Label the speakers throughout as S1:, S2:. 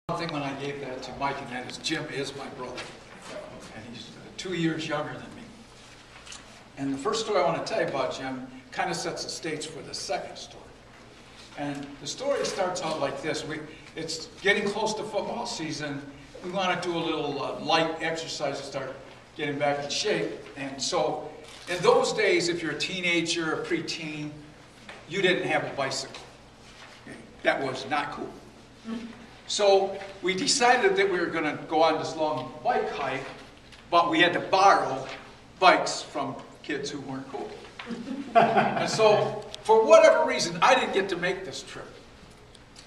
S1: One thing when I gave that to Mike, and that is Jim is my brother, and he's 2 years younger than me. And the first story I want to tell you about Jim kind of sets the stage for the second story. And the story starts out like this. It's getting close to football season. We want to do a little light exercise to start getting back in shape. And so in those days, if you're a teenager, a preteen, you didn't have a bicycle. Okay? That was not cool. So we decided that we were going to go on this long bike hike, but we had to borrow bikes from kids who weren't cool. And so, for whatever reason, I didn't get to make this trip.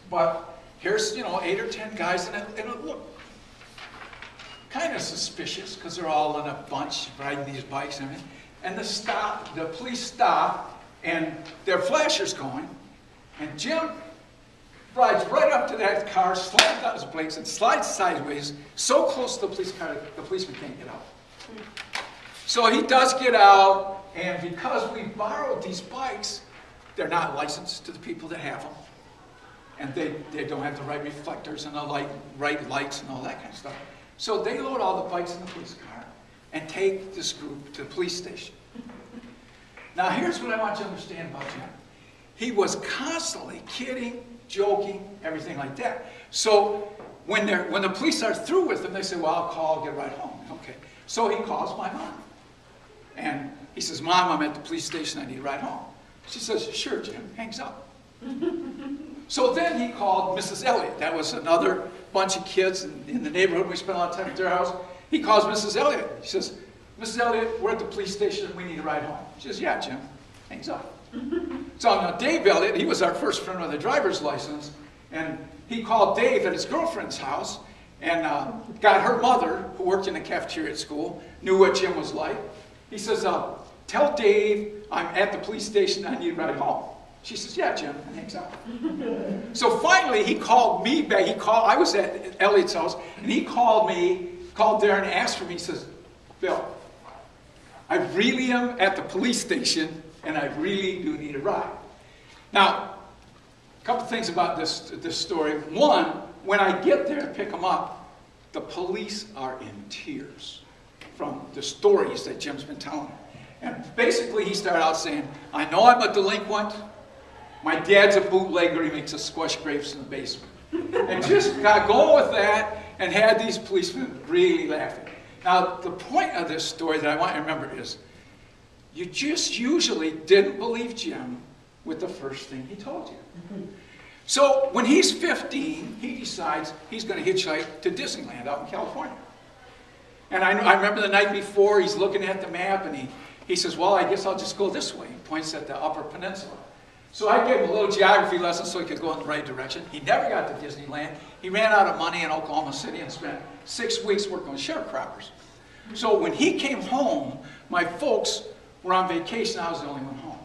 S1: But here's, 8 or 10 guys, and it looked kind of suspicious because they're all in a bunch riding these bikes and everything. And the police stop, and their flashers going, and Jim rides right up to that car, slams out his brakes, and slides sideways so close to the police car that the policeman can't get out. So he does get out, and because we borrowed these bikes, they're not licensed to the people that have them. And they don't have the right reflectors and the right lights and all that kind of stuff. So they load all the bikes in the police car and take this group to the police station. Now here's what I want you to understand about Jim. He was constantly kidding, joking, everything like that. So when the police are through with him, they say, well, I'll get right home. Okay. So he calls my mom. And he says, Mom, I'm at the police station, I need a ride home. She says, sure, Jim, hangs up. So then he called Mrs. Elliott. That was another bunch of kids in the neighborhood. We spent a lot of time at their house. He calls Mrs. Elliott. He says, Mrs. Elliott, we're at the police station, we need a ride home. She says, yeah, Jim, hangs up. So now Dave Elliott, he was our first friend with a driver's license, and he called Dave at his girlfriend's house and got her mother, who worked in the cafeteria at school, knew what Jim was like. He says, tell Dave I'm at the police station, I need a ride home. She says, yeah, Jim, and hangs up. So finally he called me back. I was at Elliott's house, and he called there and asked for me. He says, Bill, I really am at the police station, and I really do need a ride. Now, a couple things about this story. One, when I get there to pick him up, the police are in tears from the stories that Jim's been telling me. And basically he started out saying, I know I'm a delinquent. My dad's a bootlegger. He makes us squash grapes in the basement. And just got going with that and had these policemen really laughing. Now, the point of this story that I want you to remember is, you just usually didn't believe Jim with the first thing he told you. So when he's 15, he decides he's going to hitchhike to Disneyland out in California. And I remember the night before, he's looking at the map, and he says, well, I guess I'll just go this way. He points at the Upper Peninsula. So I gave him a little geography lesson so he could go in the right direction. He never got to Disneyland. He ran out of money in Oklahoma City and spent 6 weeks working with sharecroppers. So when he came home, my folks were on vacation. I was the only one home.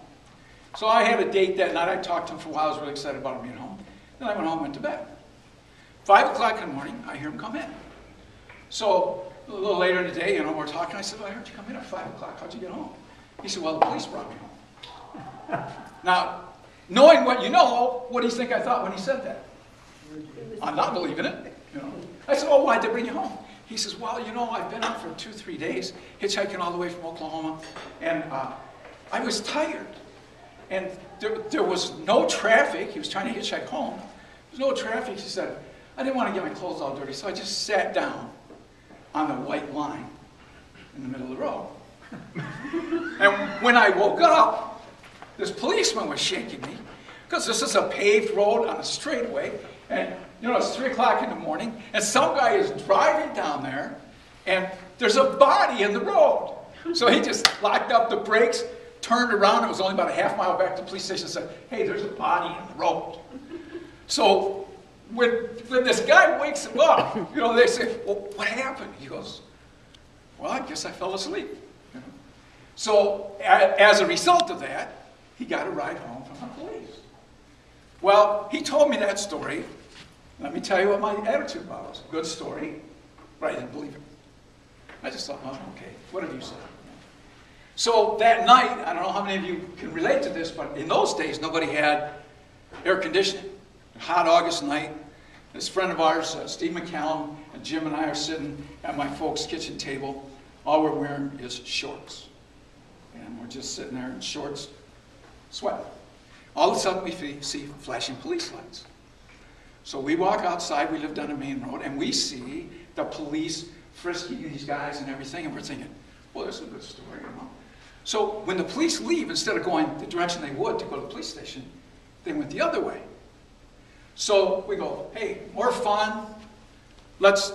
S1: So I had a date that night. I talked to him for a while. I was really excited about him being home. Then I went home and went to bed. 5 o'clock in the morning, I hear him come in. So a little later in the day, we're talking. I said, well, I heard you come in at 5 o'clock. How'd you get home? He said, well, the police brought me home. Now, knowing what you know, what do you think I thought when he said that? I'm not believing it. I said, oh, why'd they bring you home? He says, well, I've been out for 2-3 days, hitchhiking all the way from Oklahoma, and I was tired. And there was no traffic. He was trying to hitchhike home. There was no traffic. He said, I didn't want to get my clothes all dirty, so I just sat down on the white line in the middle of the road. And when I woke up, this policeman was shaking me, because this is a paved road on a straightaway, and it's 3 o'clock in the morning, and some guy is driving down there, and there's a body in the road. So he just locked up the brakes, turned around. It was only about a half mile back to the police station, and said, hey, there's a body in the road. So when this guy wakes him up, they say, well, what happened? He goes, well, I guess I fell asleep. So as a result of that, he got a ride home from the police. Well, he told me that story. Let me tell you what my attitude about it was. Good story, but I didn't believe it. I just thought, well, okay, whatever you said. So that night, I don't know how many of you can relate to this, but in those days, nobody had air conditioning. Hot August night, This friend of ours, Steve McCallum, and Jim and I are sitting at my folks' kitchen table. All we're wearing is shorts. And we're just sitting there in shorts, sweating. All of a sudden we see flashing police lights. So we walk outside, we live down a main road, and we see the police frisking these guys and everything, and we're thinking, well, this is a good story, you know. So when the police leave, instead of going the direction they would to go to the police station, they went the other way. So we go, hey, more fun. Let's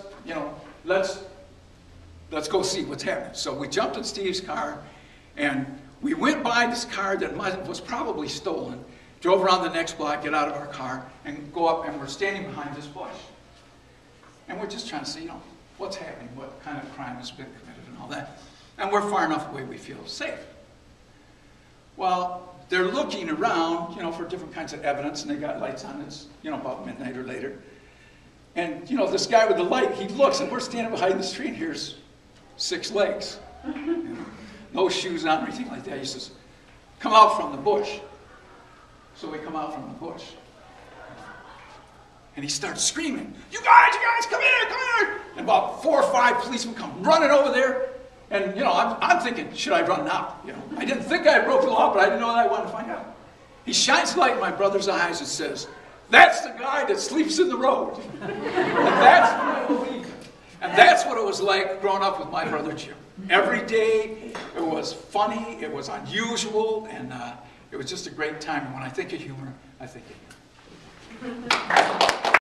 S1: go see what's happening. So we jumped in Steve's car, and we went by this car that was probably stolen, drove around the next block, get out of our car, and go up, and we're standing behind this bush. And we're just trying to see, you know, what's happening, what kind of crime has been committed and all that. And we're far enough away we feel safe. Well, they're looking around, you know, for different kinds of evidence, and they got lights on. It's, you know, about midnight or later. And, you know, this guy with the light, he looks, and we're standing behind the tree, and here's 6 legs. You know, no shoes on or anything like that. He says, come out from the bush. So we come out from the bush. And he starts screaming, you guys, come here. And about 4 or 5 policemen come running over there. And, you know, I'm thinking, should I run now? You know, I didn't think I had broken the law, but I didn't know that I wanted to find out. He shines light in my brother's eyes and says, that's the guy that sleeps in the road. And that's what I believed in. And that's what it was like growing up with my brother Jim. Every day, it was funny, it was unusual, and it was just a great time. And when I think of humor, I think of him.